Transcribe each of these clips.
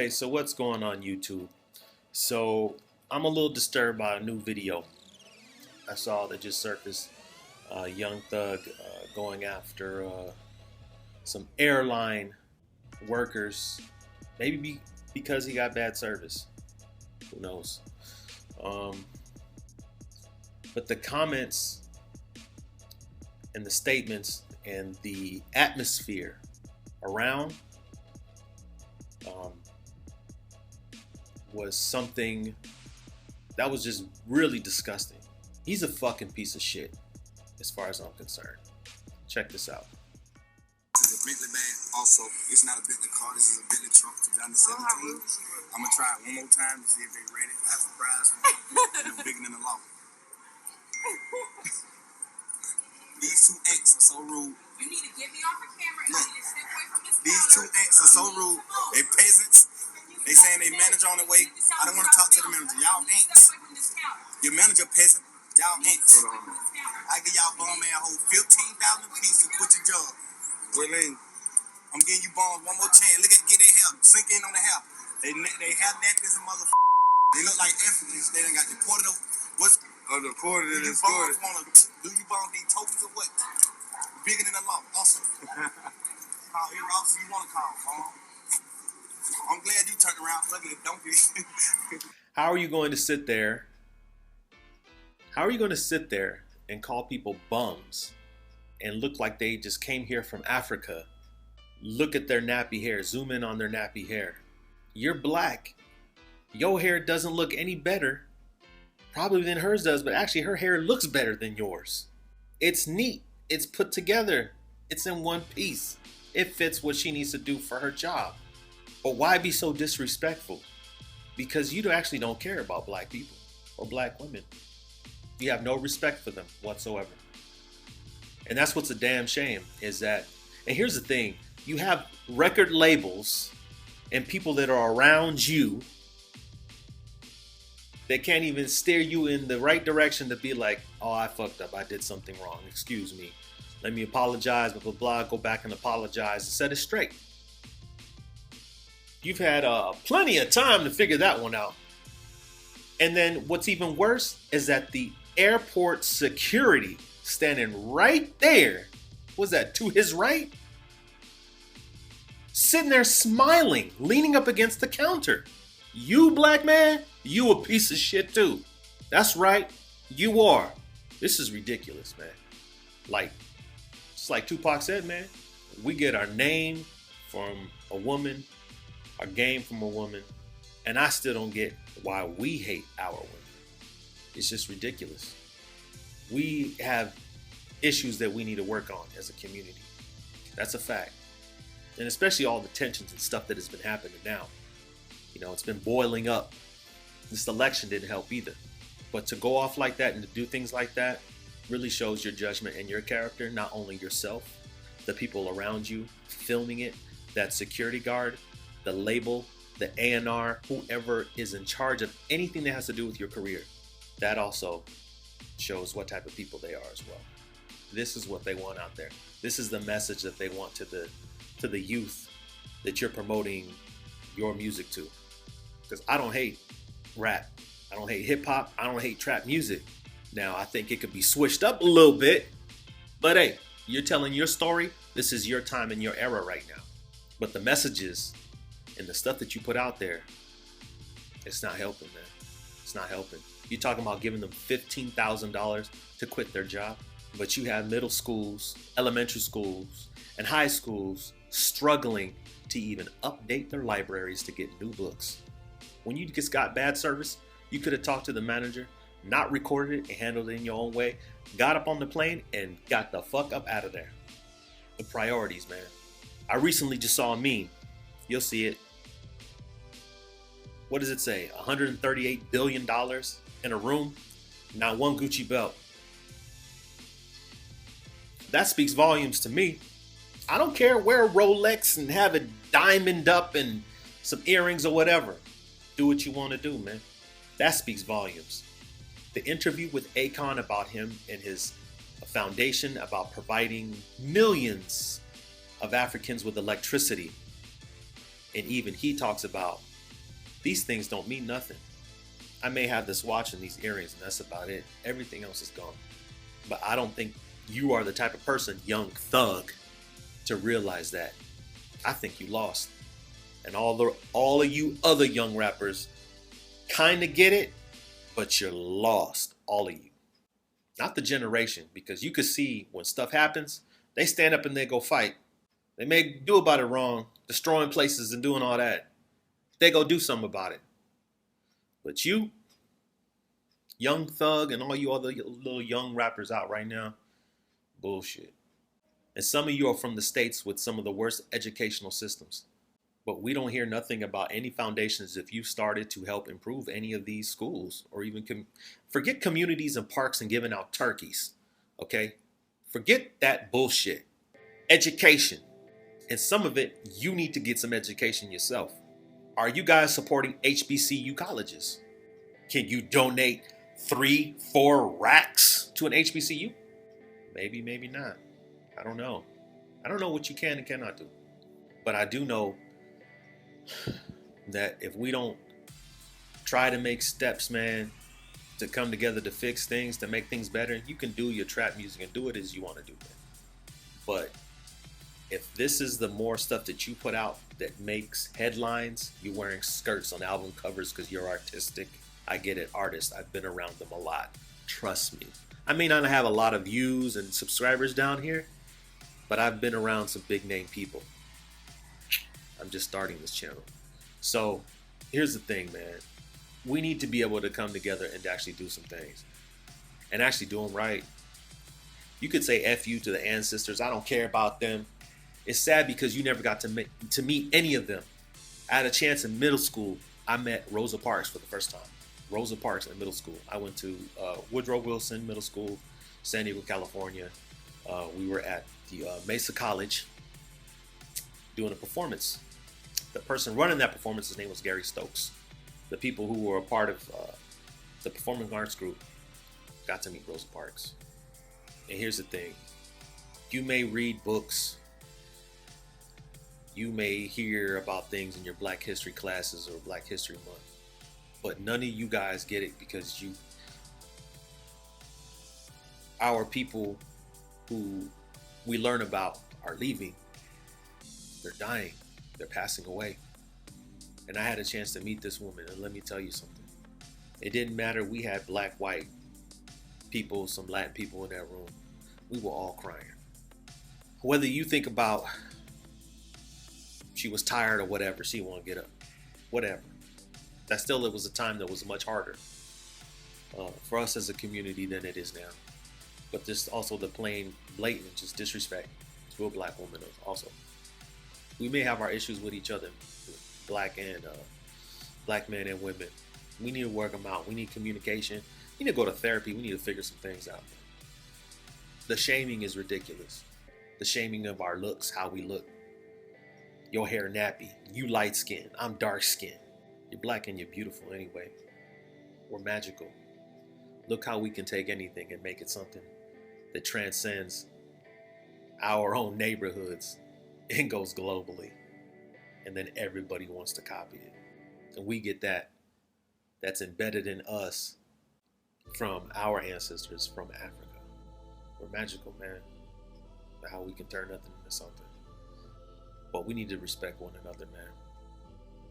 Hey, so what's going on YouTube? So I'm a little disturbed by a new video I saw that just surfaced. Young Thug going after some airline workers, maybe because he got bad service. Who knows? Um, but the comments and the statements and the atmosphere around was something that was just really disgusting. He's a fucking piece of shit, as far as I'm concerned. Check this out. This is a Bentley bag. Also, it's not a Bentley car. This is a Bentley truck 2017. I'm gonna try it one more time to see if they're ready. I have a surprise for them. And I'm bigger than the law. These two ants are so rude. You need to get me off the camera and Look, you need to step away from this these counter. two ants are so rude. They peasants. They saying they manager on the way. I don't want to talk to the manager. Y'all ants. Step away from this counter. Your manager peasant. Y'all ants. Step away from this counter. I give y'all bum man hold 15,000 pieces to quit your job. Willing. I'm giving you bombs one more chance. Look at get their hair. Sink in on the hair. They have napkins and motherfuckers. They look like Africans. They done got deported over. What's deported and escorted. Do you bombs need tokens or what? Bigger than the law. Also. Call here officer you want to call, bomb. I'm glad you turned around. Look at it, don't be. How are you going to sit there? How are you going to sit there and call people bums and look like they just came here from Africa? Look at their nappy hair. Zoom in on their nappy hair. You're black. Your hair doesn't look any better, probably than hers does, but actually her hair looks better than yours. It's neat. It's put together. It's in one piece. It fits what she needs to do for her job. But why be so disrespectful? Because you actually don't care about black people or black women. You have no respect for them whatsoever. And that's what's a damn shame is that, and here's the thing, you have record labels and people that are around you that can't even steer you in the right direction to be like, oh, I fucked up. I did something wrong. Excuse me. Let me apologize, blah, blah, blah. Go back and apologize and set it straight. You've had plenty of time to figure that one out. And then what's even worse is that the airport security standing right there, was that to his right? Sitting there smiling, leaning up against the counter. You black man, you a piece of shit too. That's right, you are. This is ridiculous, man. Like, it's like Tupac said, man, we get our name from a woman, our game from a woman, and I still don't get why we hate our women. It's just ridiculous. We have issues that we need to work on as a community. That's a fact. And especially all the tensions and stuff that has been happening now. You know, it's been boiling up. This election didn't help either. But to go off like that and to do things like that really shows your judgment and your character, not only yourself, the people around you filming it, that security guard, the label, the A&R, whoever is in charge of anything that has to do with your career. That also shows what type of people they are as well. This is what they want out there. This is the message that they want to the youth that you're promoting your music to. Because I don't hate rap. I don't hate hip hop. I don't hate trap music. Now, I think it could be switched up a little bit. But hey, you're telling your story. This is your time and your era right now. But the messages and the stuff that you put out there, it's not helping, man. It's not helping. You're talking about giving them $15,000 to quit their job, but you have middle schools, elementary schools, and high schools struggling to even update their libraries to get new books. When you just got bad service, you could have talked to the manager, not recorded it and handled it in your own way, got up on the plane and got the fuck up out of there. The priorities, man. I recently just saw a meme. You'll see it. What does it say? $138 billion in a room, not one Gucci belt. That speaks volumes to me. I don't care, wear a Rolex and have it diamond up and some earrings or whatever. Do what you want to do, man. That speaks volumes. The interview with Akon about him and his foundation about providing millions of Africans with electricity. And even he talks about These things don't mean nothing. I may have this watch and these earrings, and that's about it. Everything else is gone. But I don't think you are the type of person, young thug, to realize that. I think you lost. And all of you other young rappers kind of get it, but you're lost. All of you. Not the generation, because you could see when stuff happens, they stand up and they go fight. They may do about it wrong, destroying places and doing all that. They go do something about it. But you, young thug, and all you other little young rappers out right now, bullshit. And some of you are from the States with some of the worst educational systems. But we don't hear nothing about any foundations if you started to help improve any of these schools, or even forget communities and parks and giving out turkeys. Okay? Forget that bullshit. Education. And some of it, you need to get some education yourself. Are you guys supporting HBCU colleges? Can you donate 3-4 racks to an HBCU? Maybe, maybe not. I don't know. I don't know what you can and cannot do. But I do know that if we don't try to make steps, man, to come together to fix things, to make things better, you can do your trap music and do it as you want to do it. But if this is the more stuff that you put out that makes headlines, you wearing skirts on album covers because you're artistic, I get it, artists. I've been around them a lot. Trust me. I may not have a lot of views and subscribers down here, but I've been around some big name people. I'm just starting this channel. So here's the thing, man. We need to be able to come together and actually do some things. And actually do them right. You could say F you to the ancestors. I don't care about them. It's sad because you never got to meet any of them. I had a chance in middle school. I met Rosa Parks for the first time. Rosa Parks in middle school. I went to Woodrow Wilson Middle School, San Diego, California. We were at the Mesa College doing a performance. The person running that performance, his name was Gary Stokes. The people who were a part of the performing arts group got to meet Rosa Parks. And here's the thing. You may read books. You may hear about things in your Black History classes or Black History Month. But none of you guys get it because our people who we learn about are leaving. They're dying. They're passing away. And I had a chance to meet this woman, and let me tell you something. It didn't matter. We had black, white people, some Latin people in that room. We were all crying. Whether you think about she was tired or whatever, she won't get up. Whatever. That still, it was a time that was much harder for us as a community than it is now. But this also the plain, blatant, just disrespect to a black woman also. We may have our issues with each other, black men and women. We need to work them out. We need communication. We need to go to therapy. We need to figure some things out. The shaming is ridiculous. The shaming of our looks, how we look. Your hair nappy. You light skinned. I'm dark skinned. You're black and you're beautiful anyway. We're magical. Look how we can take anything and make it something that transcends our own neighborhoods and goes globally. And then everybody wants to copy it. And we get that. That's embedded in us from our ancestors from Africa. We're magical, man. How we can turn nothing into something. But we need to respect one another, man.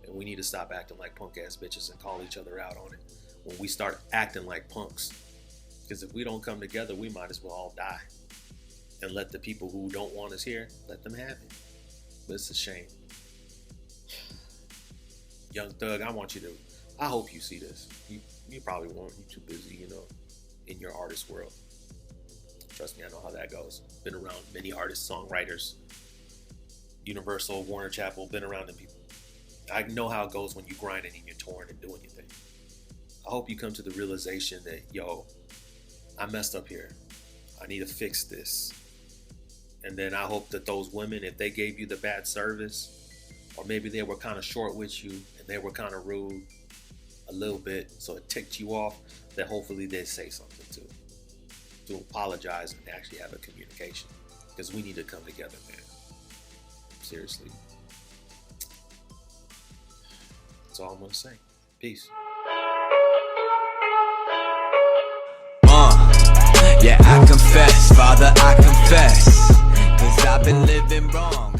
And we need to stop acting like punk ass bitches and call each other out on it when we start acting like punks. Because if we don't come together, we might as well all die. And let the people who don't want us here, let them have it. But it's a shame. Young Thug, I hope you see this. You probably won't. You're too busy, in your artist world. Trust me, I know how that goes. Been around many artists, songwriters, Universal, Warner Chappell, been around them people. I know how it goes when you grinding and you're touring and doing your thing. I hope you come to the realization that, I messed up here. I need to fix this. And then I hope that those women, if they gave you the bad service, or maybe they were kind of short with you and they were kind of rude a little bit, so it ticked you off, that hopefully they say something to apologize and actually have a communication. Because we need to come together, man. Seriously. That's all I'm gonna say. Peace. Yeah, I confess, Father, I confess, 'cause I've been living wrong.